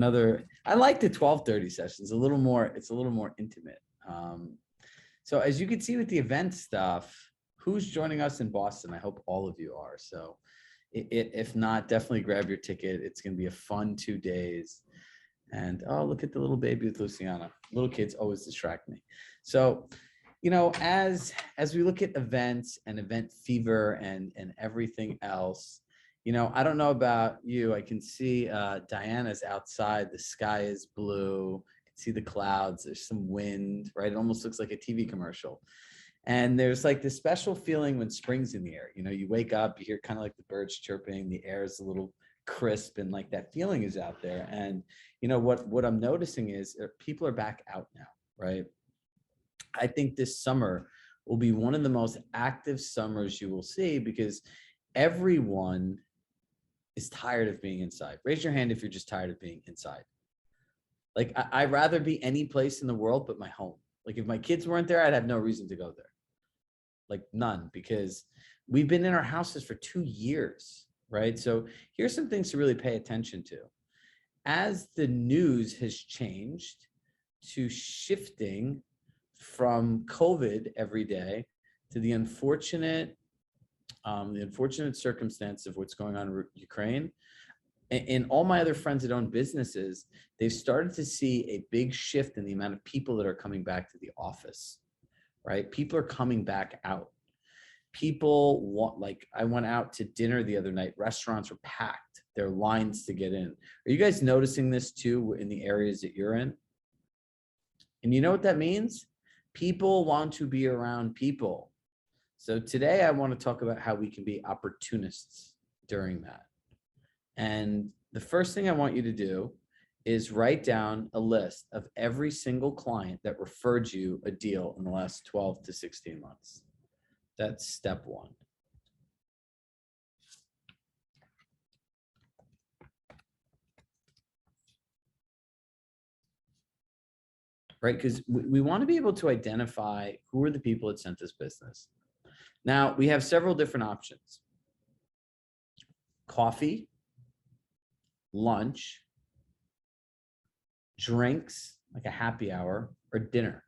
I like the 12:30 sessions, it's a little more intimate. So as you can see with the event stuff, who's joining us in Boston? I hope all of you are. So if not, definitely grab your ticket. It's going to be a fun 2 days. And oh, look at the little baby with Luciana. Little kids always distract me. So, you know, as we look at events and event fever and everything else, you know, I don't know about you. I can see Diana's outside. The sky is blue. I can see the clouds. There's some wind, right? It almost looks like a TV commercial. And there's like this special feeling when spring's in the air. You know, you wake up, you hear kind of like the birds chirping, the air is a little crisp, and like that feeling is out there. And you know what I'm noticing is people are back out now, right? I think this summer will be one of the most active summers you will see because everyone is tired of being inside. Raise your hand if you're just tired of being inside. Like I'd rather be any place in the world but my home. Like if my kids weren't there, I'd have no reason to go there. Like none, because we've been in our houses for 2 years, right? So here's some things to really pay attention to. As the news has changed to shifting from COVID every day to the unfortunate circumstance of what's going on in Ukraine, and all my other friends that own businesses, they've started to see a big shift in the amount of people that are coming back to the office, right? People are coming back out. People want, like I went out to dinner the other night, restaurants were packed. There are lines to get in. Are you guys noticing this too in the areas that you're in? And you know what that means? People want to be around people. So today I want to talk about how we can be opportunists during that. And the first thing I want you to do is write down a list of every single client that referred you a deal in the last 12 to 16 months. That's step one. Right? Because we want to be able to identify who are the people that sent us business. Now, we have several different options. Coffee, lunch, drinks, like a happy hour, or dinner.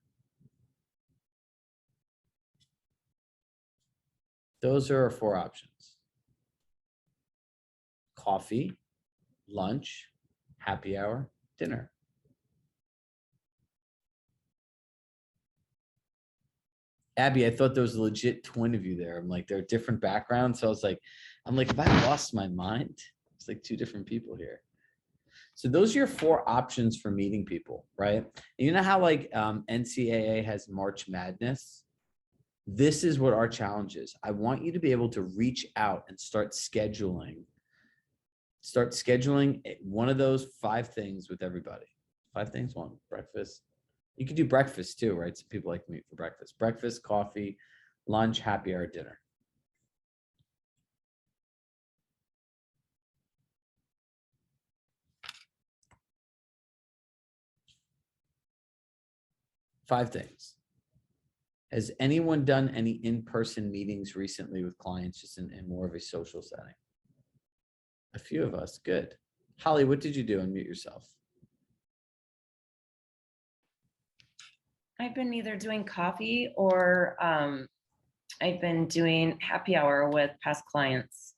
Those are our 4 options. Coffee, lunch, happy hour, dinner. Abby, I thought there was a legit twin of you there. I'm like, they're different backgrounds. So I was like, have I lost my mind? It's like 2 different people here. So those are your 4 options for meeting people, right? And you know how like NCAA has March Madness? This is what our challenge is. I want you to be able to reach out and start scheduling one of those 5 things with everybody. 5 things, 1, breakfast. You can do breakfast too, right? So people like to meet for breakfast. Breakfast, coffee, lunch, happy hour, dinner. Five things. Has anyone done any in-person meetings recently with clients just in more of a social setting? A few of us, good. Holly, what did you do? Unmute yourself. I've been either doing coffee or I've been doing happy hour with past clients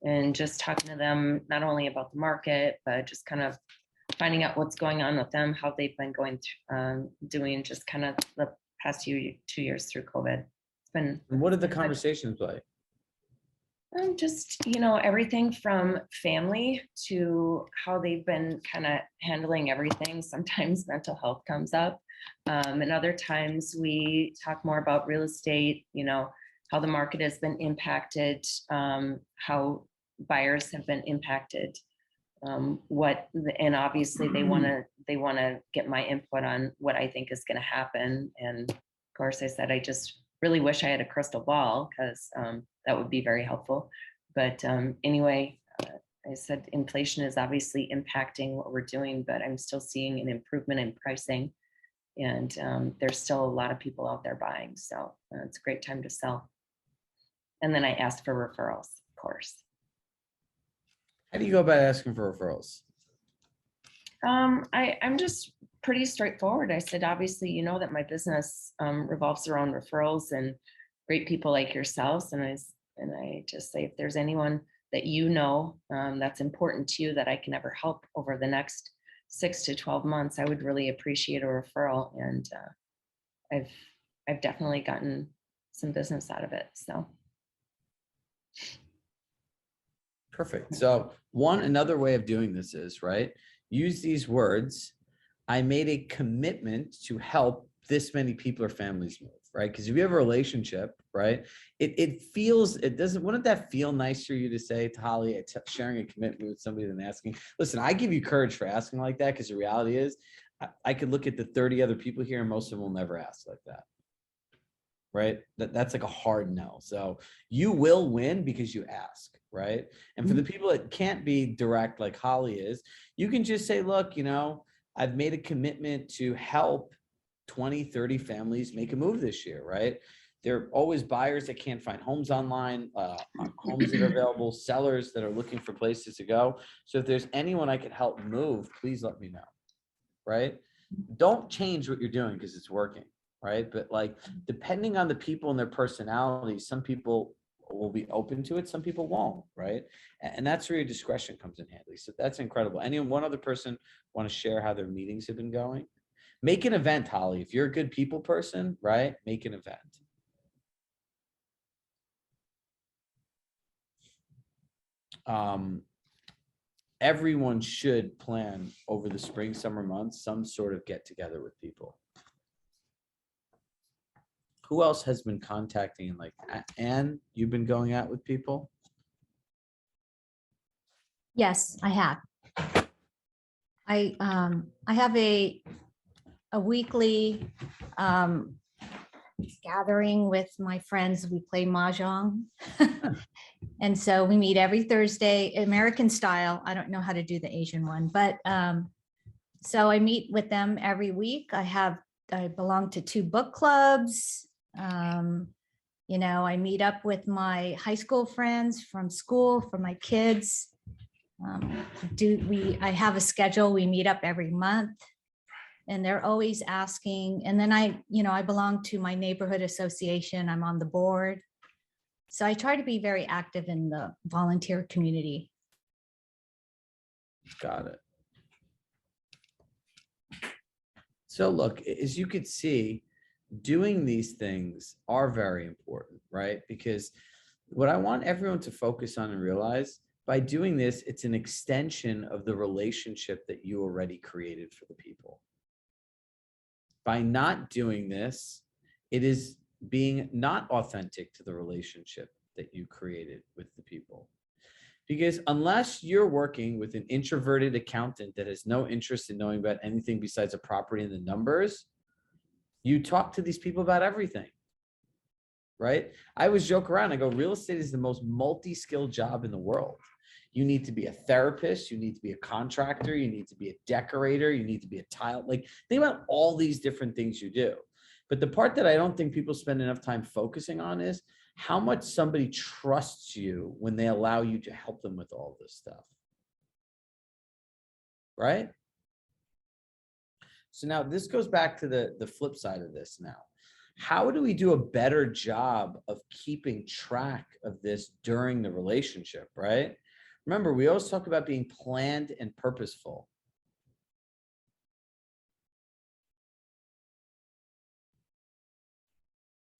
and just talking to them, not only about the market, but just kind of finding out what's going on with them, how they've been going through, doing just kind of the past 2 years through COVID. It's been. And what did the conversations like? Just, you know, everything from family to how they've been kind of handling everything. Sometimes mental health comes up. And other times we talk more about real estate, you know, how the market has been impacted, how buyers have been impacted, and obviously they want to get my input on what I think is going to happen. And of course I said, I just really wish I had a crystal ball because that would be very helpful. But anyway, I said inflation is obviously impacting what we're doing, but I'm still seeing an improvement in pricing. And there's still a lot of people out there buying. So it's a great time to sell. And then I asked for referrals, of course. How do you go about asking for referrals? I'm just pretty straightforward. I said, obviously, you know that my business revolves around referrals and great people like yourselves. And I just say, if there's anyone that you know that's important to you that I can ever help over the next 6 to 12 months, I would really appreciate a referral. And I've I've definitely gotten some business out of it. So Perfect. So another way of doing this is, right, use these words. I made a commitment to help this many people or families move, right? Because if you have a relationship, right, wouldn't that feel nice for you to say to Holly, sharing a commitment with somebody than asking? Listen, I give you courage for asking like that, because the reality is I could look at the 30 other people here and most of them will never ask like that. Right? That's like a hard no. So you will win because you ask, right? And for the people that can't be direct like Holly is, you can just say, look, I've made a commitment to help 20, 30 families make a move this year, right? There are always buyers that can't find homes online, homes that are available, sellers that are looking for places to go. So if there's anyone I can help move, please let me know, right? Don't change what you're doing because it's working. Right. But like, depending on the people and their personalities, some people will be open to it. Some people won't. Right. And that's where your discretion comes in handy. So that's incredible. One other person want to share how their meetings have been going? Make an event, Holly. If you're a good people person, right? Make an event. Everyone should plan over the spring, summer months, some sort of get together with people. Who else has been contacting, like Anne, you've been going out with people? Yes, I have. I have a weekly gathering with my friends. We play mahjong. And so we meet every Thursday, American style. I don't know how to do the Asian one, but so I meet with them every week. I belong to 2 book clubs. I meet up with my high school friends from school, for my kids. I have a schedule. We meet up every month, and they're always asking. And then I belong to my neighborhood association. I'm on the board. So I try to be very active in the volunteer community. Got it. So look, as you could see, doing these things are very important, right? Because what I want everyone to focus on and realize, by doing this, it's an extension of the relationship that you already created for the people. By not doing this, it is being not authentic to the relationship that you created with the people. Because unless you're working with an introverted accountant that has no interest in knowing about anything besides a property and the numbers, you talk to these people about everything, right? I always joke around. I go, real estate is the most multi-skilled job in the world. You need to be a therapist. You need to be a contractor. You need to be a decorator. You need to be a tile. Like, think about all these different things you do. But the part that I don't think people spend enough time focusing on is how much somebody trusts you when they allow you to help them with all this stuff. Right? So now this goes back to the flip side of this now. How do we do a better job of keeping track of this during the relationship, right? Remember, we always talk about being planned and purposeful.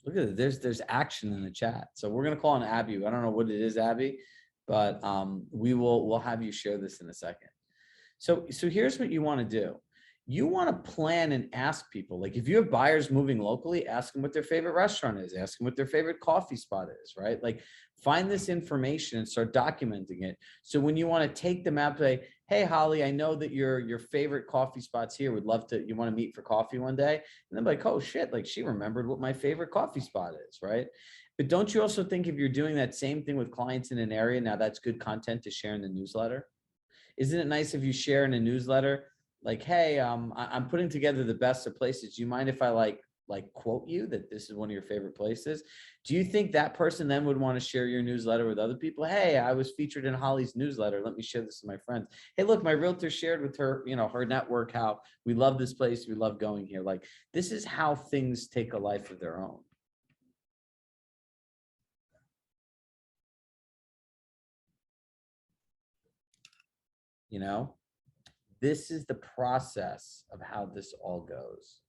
Look at it. There's action in the chat. So we're gonna call on Abby. I don't know what it is, Abby, but we'll have you share this in a second. So here's what you want to do. You want to plan and ask people, like if you have buyers moving locally, ask them what their favorite restaurant is, ask them what their favorite coffee spot is, right? Like, find this information and start documenting it. So when you want to take them out, say, hey, Holly, I know that your favorite coffee spots here. Would love to, you want to meet for coffee one day? And then like, oh shit, like she remembered what my favorite coffee spot is, right? But don't you also think if you're doing that same thing with clients in an area, now that's good content to share in the newsletter? Isn't it nice if you share in a newsletter, like, hey, I'm putting together the best of places. Do you mind if I like like quote you that this is one of your favorite places, do you think that person then would want to share your newsletter with other people? Hey, I was featured in Holly's newsletter. Let me share this with my friends. Hey, look, my realtor shared with her, her network, how we love this place. We love going here. Like, this is how things take a life of their own. This is the process of how this all goes.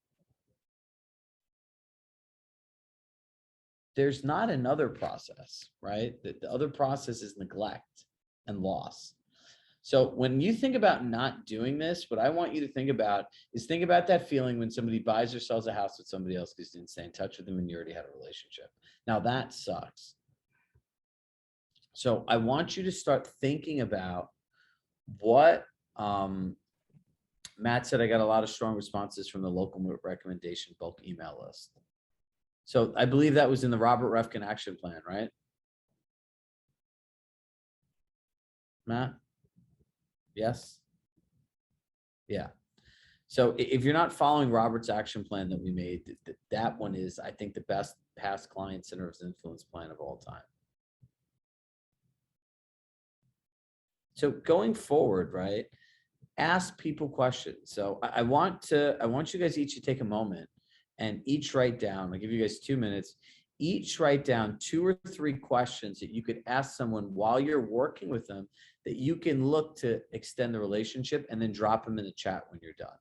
There's not another process, right? The other process is neglect and loss. So when you think about not doing this, what I want you to think about is think about that feeling when somebody buys or sells a house with somebody else because you didn't stay in touch with them and you already had a relationship. Now that sucks. So I want you to start thinking about what Matt said. I got a lot of strong responses from the local recommendation bulk email list. So I believe that was in the Robert Refkin action plan, right? Matt? Yes? Yeah. So if you're not following Robert's action plan that we made, that one is, I think, the best past client center of influence plan of all time. So going forward, right, ask people questions. So I want you guys each to take a moment and each write down, I'll give you guys 2 minutes, each write down 2 or 3 questions that you could ask someone while you're working with them that you can look to extend the relationship, and then drop them in the chat when you're done.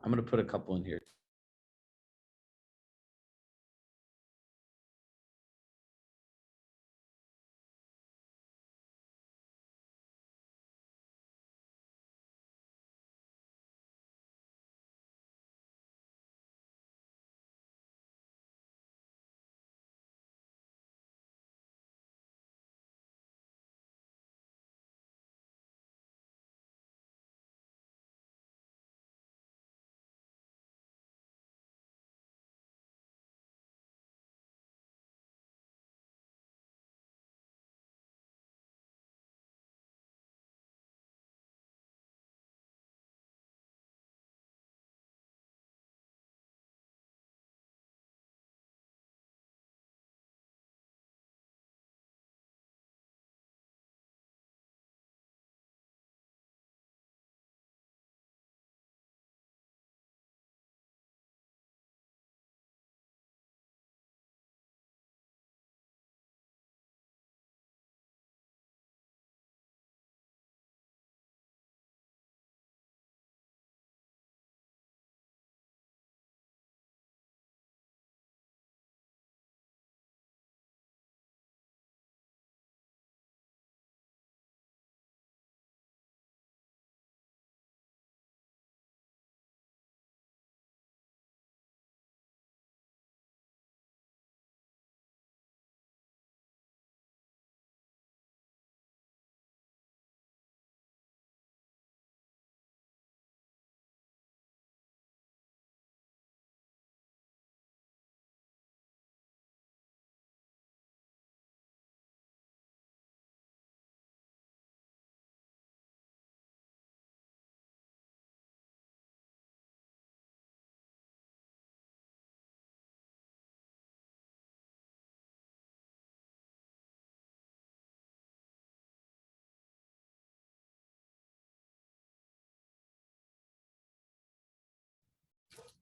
I'm going to put a couple in here.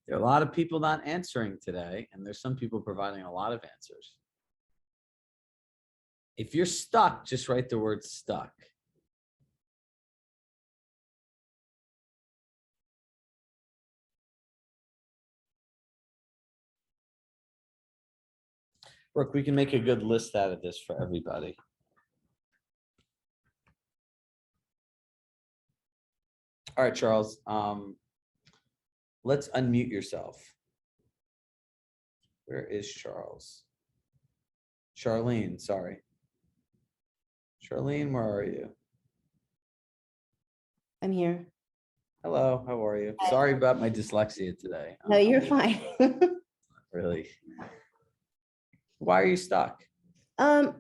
There are a lot of people not answering today, and there's some people providing a lot of answers. If you're stuck, just write the word stuck. Brooke, we can make a good list out of this for everybody. All right, Charles. Let's unmute yourself. Where is Charles? Charlene, sorry. Charlene, where are you? I'm here. Hello, how are you? Sorry about my dyslexia today. No, you're fine. Really. Why are you stuck? Well,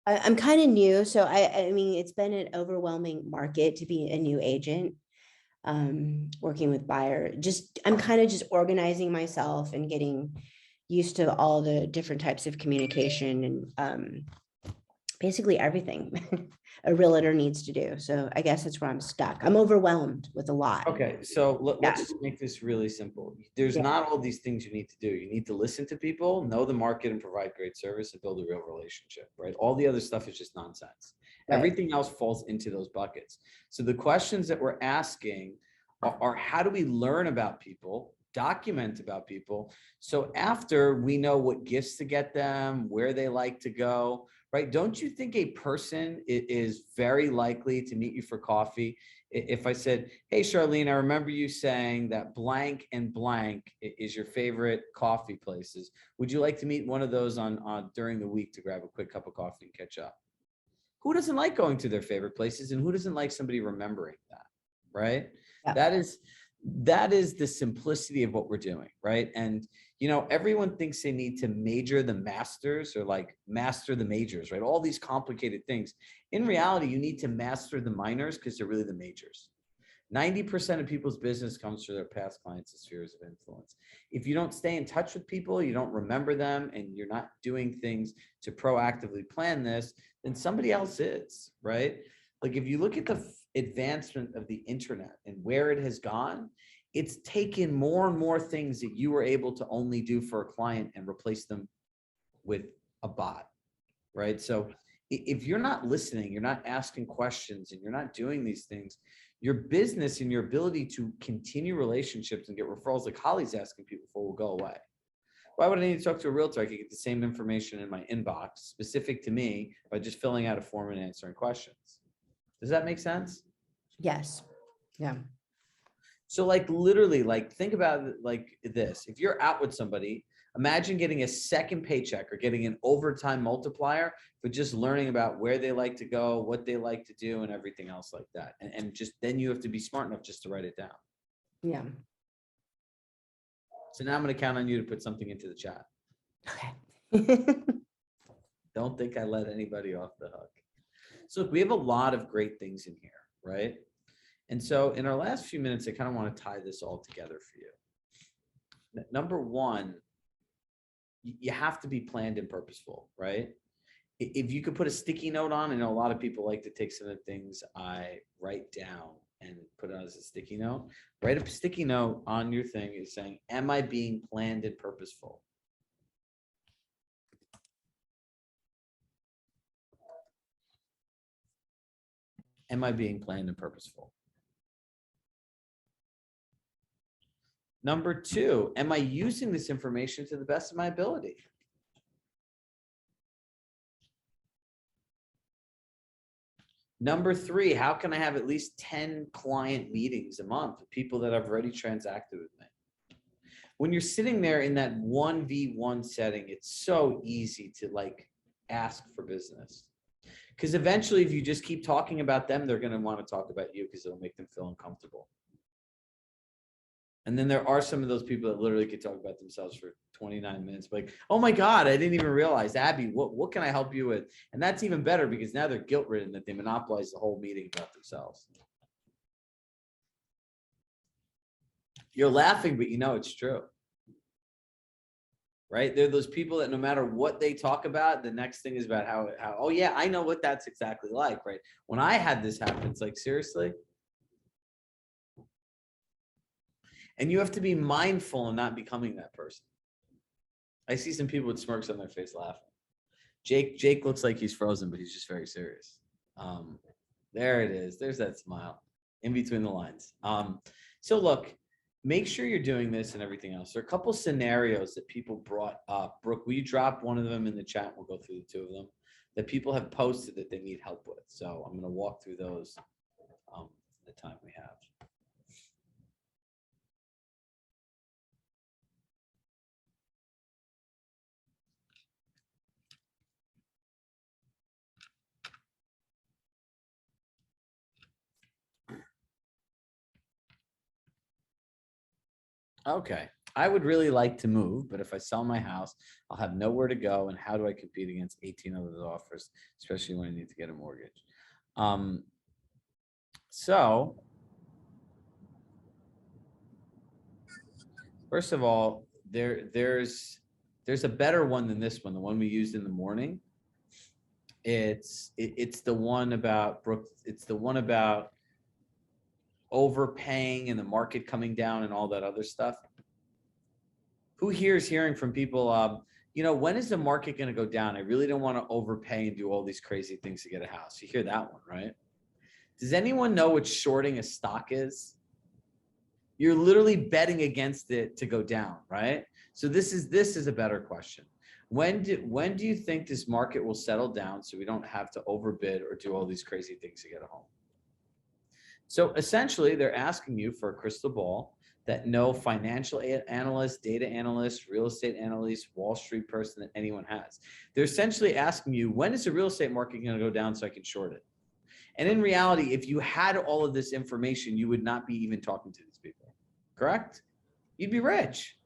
I'm kind of new, so I mean, it's been an overwhelming market to be a new agent. working with buyer. I'm kind of just organizing myself and getting used to all the different types of communication and basically everything a realtor needs to do. So I guess that's where I'm stuck. I'm overwhelmed with a lot. Okay, so Yeah. let's just make this really simple. There's Yeah. not all these things you need to do. You need to listen to people, know the market, and provide great service and build a real relationship, right? All the other stuff is just nonsense. Right. Everything else falls into those buckets. So the questions that we're asking are how do we learn about people, document about people, so after we know what gifts to get them, where they like to go, right? Don't you think a person is very likely to meet you for coffee? If I said, hey, Charlene, I remember you saying that blank and blank is your favorite coffee places. Would you like to meet one of those on during the week to grab a quick cup of coffee and catch up? Who doesn't like going to their favorite places, and who doesn't like somebody remembering that, right? Yeah. That is the simplicity of what we're doing, right? And everyone thinks they need to major the masters or like master the majors, right? All these complicated things. In reality, you need to master the minors because they're really the majors. 90% of people's business comes through their past clients and spheres of influence. If you don't stay in touch with people, you don't remember them, and you're not doing things to proactively plan this, then somebody else is, right? Like if you look at the advancement of the internet and where it has gone, it's taken more and more things that you were able to only do for a client and replace them with a bot, right? So if you're not listening, you're not asking questions, and you're not doing these things, your business and your ability to continue relationships and get referrals like Holly's asking people for will go away. Why would I need to talk to a realtor? I could get the same information in my inbox specific to me by just filling out a form and answering questions. Does that make sense? Yes. Yeah. So like literally, like think about it like this. If you're out with somebody, imagine getting a second paycheck or getting an overtime multiplier for just learning about where they like to go, what they like to do, and everything else like that. And just then you have to be smart enough just to write it down. Yeah. So now I'm going to count on you to put something into the chat. Okay. Don't think I let anybody off the hook. So look, we have a lot of great things in here, right? And so in our last few minutes, I kind of want to tie this all together for you. Number one, you have to be planned and purposeful, right? If you could put a sticky note on, I know a lot of people like to take some of the things I write down and put it as a sticky note. Write a sticky note on your thing is saying, am I being planned and purposeful? Am I being planned and purposeful? Number two, am I using this information to the best of my ability? Number three, how can I have at least 10 client meetings a month with people that have already transacted with me? When you're sitting there in that 1v1 setting, it's so easy to like ask for business. Because eventually, if you just keep talking about them, they're going to want to talk about you because it'll make them feel uncomfortable. And then there are some of those people that literally could talk about themselves for 29 minutes. Like, oh my God, I didn't even realize, Abby, what can I help you with? And that's even better because now they're guilt-ridden that they monopolize the whole meeting about themselves. You're laughing, but you know it's true. Right? They're those people that no matter what they talk about, the next thing is about how oh yeah, I know what that's exactly like, right? When I had this happen, it's like, seriously? And you have to be mindful of not becoming that person. I see some people with smirks on their face laughing. Jake looks like he's frozen, but he's just very serious. There it is. There's that smile in between the lines. So look, make sure you're doing this and everything else. There are a couple scenarios that people brought up. Brooke, will you drop one of them in the chat? We'll go through the two of them that people have posted that they need help with. So I'm going to walk through those the time we have. Okay. I would really like to move, but if I sell my house, I'll have nowhere to go. And how do I compete against 18 other offers, especially when I need to get a mortgage? So First of all, there's a better one than this one, the one we used in the morning. It's the one about it's the one about overpaying and the market coming down and all that other stuff. Who here is hearing from people, when is the market going to go down? I really don't want to overpay and do all these crazy things to get a house. You hear that one, right? Does anyone know what shorting a stock is? You're literally betting against it to go down, right? So this is a better question. When do you think this market will settle down so we don't have to overbid or do all these crazy things to get a home? So essentially, they're asking you for a crystal ball that no financial analyst, data analyst, real estate analyst, Wall Street person that anyone has. They're essentially asking you, when is the real estate market going to go down so I can short it? And in reality, if you had all of this information, you would not be even talking to these people, correct? You'd be rich.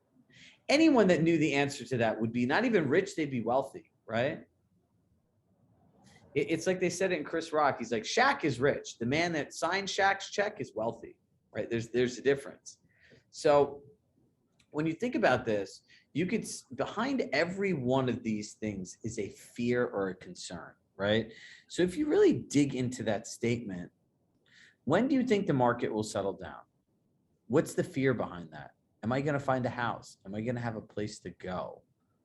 Anyone that knew the answer to that would be not even rich, they'd be wealthy, right? It's like they said it in Chris Rock. He's like, Shaq is rich. The man that signed Shaq's check is wealthy, right? There's a difference. So when you think about this, behind every one of these things is a fear or a concern, right? So if you really dig into that statement, when do you think the market will settle down? What's the fear behind that? Am I going to find a house? Am I going to have a place to go?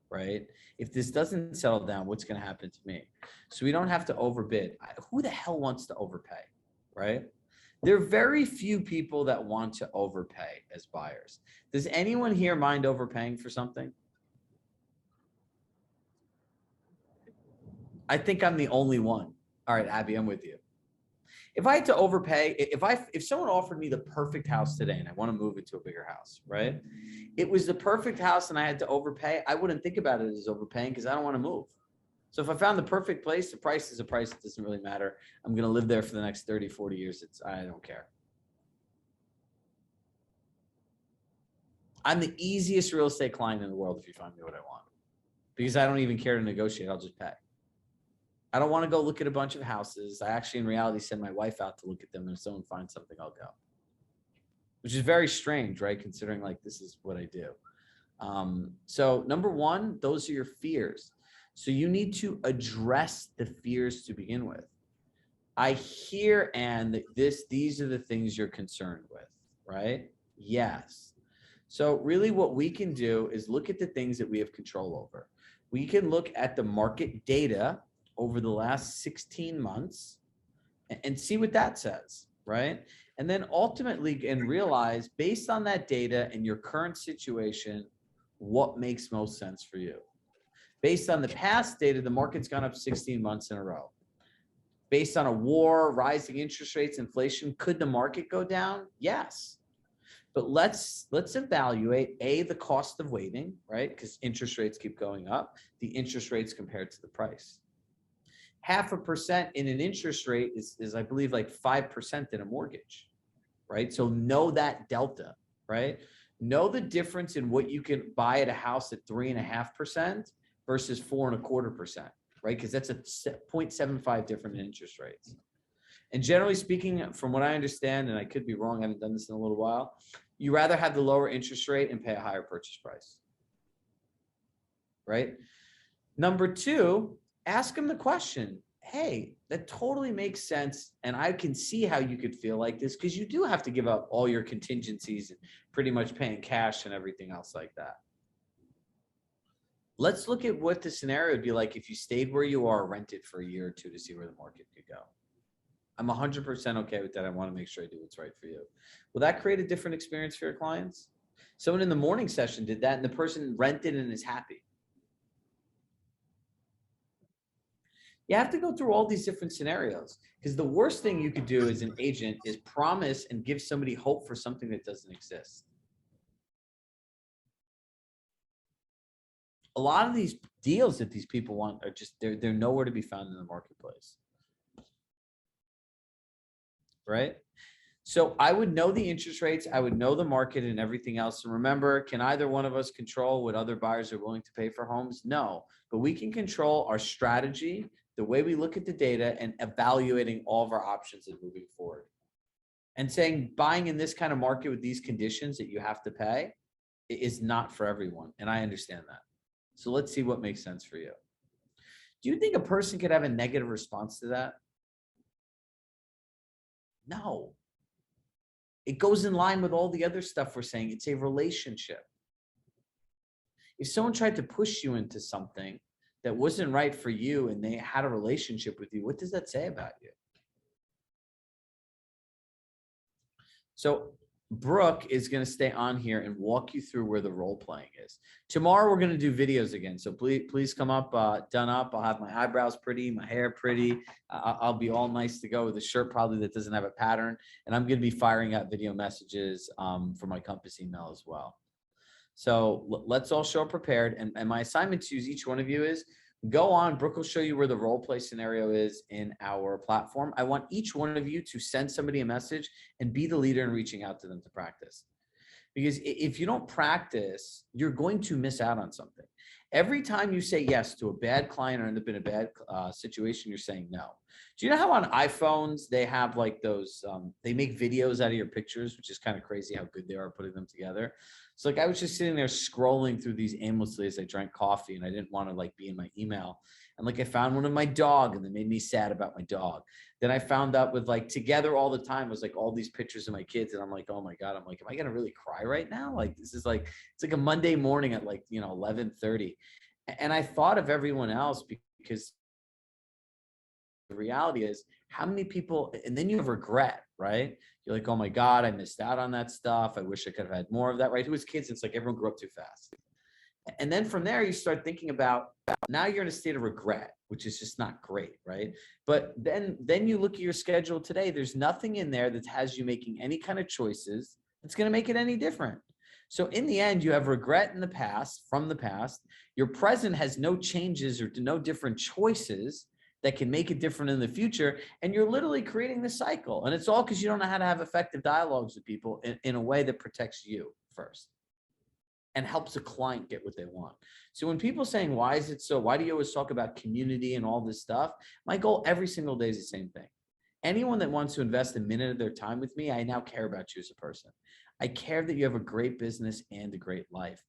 Right? If this doesn't settle down, what's going to happen to me? So we don't have to overbid. Who the hell wants to overpay? Right? There are very few people that want to overpay as buyers. Does anyone here mind overpaying for something? I think I'm the only one. All right, Abby, I'm with you. If I had to overpay, if someone offered me the perfect house today and I want to move into a bigger house, right? It was the perfect house and I had to overpay, I wouldn't think about it as overpaying because I don't want to move. So if I found the perfect place, the price is a price. It doesn't really matter. I'm going to live there for the next 30, 40 years. I don't care. I'm the easiest real estate client in the world if you find me what I want, because I don't even care to negotiate. I'll just pay. I don't want to go look at a bunch of houses. I actually, in reality, send my wife out to look at them. And if someone finds something, I'll go. Which is very strange, right? Considering like this is what I do. So number one, those are your fears. So you need to address the fears to begin with. I hear, Anne, that these are the things you're concerned with, right? Yes. So really what we can do is look at the things that we have control over. We can look at the market data over the last 16 months and see what that says, right? And then ultimately and realize based on that data and your current situation, what makes most sense for you. Based on the past data, the market's gone up 16 months in a row. Based on a war, rising interest rates, inflation, could the market go down? Yes. But let's evaluate the cost of waiting, right? Because interest rates keep going up, the interest rates compared to the price. 0.5% in an interest rate is I believe like 5% in a mortgage, right? So know that delta, right? Know the difference in what you can buy at a house at 3.5% versus 4.25%, right? Because that's a 0.75 different in interest rates. And generally speaking, from what I understand, and I could be wrong, I haven't done this in a little while, you rather have the lower interest rate and pay a higher purchase price, right? Number two, ask them the question, hey, that totally makes sense. And I can see how you could feel like this because you do have to give up all your contingencies and pretty much paying cash and everything else like that. Let's look at what the scenario would be like if you stayed where you are, rented for a year or two to see where the market could go. I'm 100% okay with that. I want to make sure I do what's right for you. Will that create a different experience for your clients? Someone in the morning session did that and the person rented and is happy. You have to go through all these different scenarios because the worst thing you could do as an agent is promise and give somebody hope for something that doesn't exist. A lot of these deals that these people want are just, they're nowhere to be found in the marketplace. Right? So I would know the interest rates, I would know the market and everything else. And remember, can either one of us control what other buyers are willing to pay for homes? No, but we can control our strategy, the way we look at the data and evaluating all of our options and moving forward. And saying buying in this kind of market with these conditions that you have to pay is not for everyone. And I understand that. So let's see what makes sense for you. Do you think a person could have a negative response to that? No. It goes in line with all the other stuff we're saying. It's a relationship. If someone tried to push you into something that wasn't right for you and they had a relationship with you, what does that say about you? So Brooke is going to stay on here and walk you through where the role playing is. Tomorrow, we're going to do videos again. So please come up, done up. I'll have my eyebrows pretty, my hair pretty. I'll be all nice to go with a shirt probably that doesn't have a pattern. And I'm going to be firing out video messages for my Compass email as well. So let's all show up prepared. And my assignment to each one of you is go on. Brooke will show you where the role play scenario is in our platform. I want each one of you to send somebody a message and be the leader in reaching out to them to practice. Because if you don't practice, you're going to miss out on something. Every time you say yes to a bad client or end up in a bad situation, you're saying no. Do you know how on iPhones, they have like those, they make videos out of your pictures, which is kind of crazy how good they are putting them together. So like I was just sitting there scrolling through these aimlessly as I drank coffee and I didn't want to like be in my email. And like I found one of my dog and it made me sad about my dog. Then I found out with like together all the time was like all these pictures of my kids. And I'm like, oh my God, I'm like, am I going to really cry right now? Like, this is like, it's like a Monday morning at like, 11:30. And I thought of everyone else because the reality is how many people, and then you have regret, right? You're like, oh my God, I missed out on that stuff. I wish I could have had more of that, right? Who was kids? It's like everyone grew up too fast. And then from there, you start thinking about now you're in a state of regret, which is just not great, right? But then you look at your schedule today, there's nothing in there that has you making any kind of choices that's going to make it any different. So in the end, you have regret in the past, from the past. Your present has no changes or no different choices that can make it different in the future. And you're literally creating this cycle. And it's all because you don't know how to have effective dialogues with people in a way that protects you first and helps a client get what they want. So when people saying, why is it so? Why do you always talk about community and all this stuff? My goal every single day is the same thing. Anyone that wants to invest a minute of their time with me, I now care about you as a person. I care that you have a great business and a great life.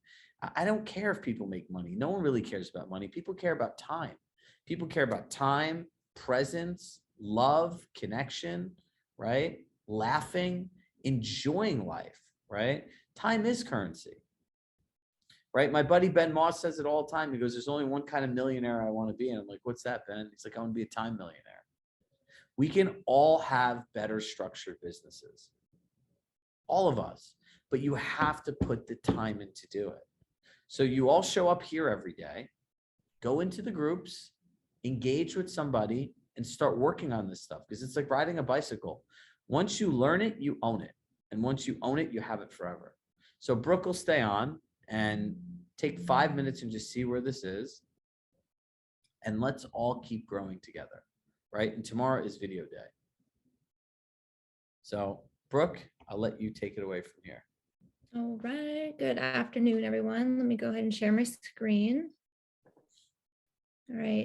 I don't care if people make money. No one really cares about money. People care about time. People care about time, presence, love, connection, right? Laughing, enjoying life, right? Time is currency, right? My buddy Ben Moss says it all the time. He goes, there's only one kind of millionaire I want to be. And I'm like, what's that, Ben? He's like, I want to be a time millionaire. We can all have better structured businesses, all of us, but you have to put the time in to do it. So you all show up here every day, go into the groups, engage with somebody and start working on this stuff because it's like riding a bicycle. Once you learn it, you own it. And once you own it, you have it forever. So Brooke will stay on and take 5 minutes and just see where this is. And let's all keep growing together, right? And tomorrow is video day. So Brooke, I'll let you take it away from here. All right. Good afternoon, everyone. Let me go ahead and share my screen. All right.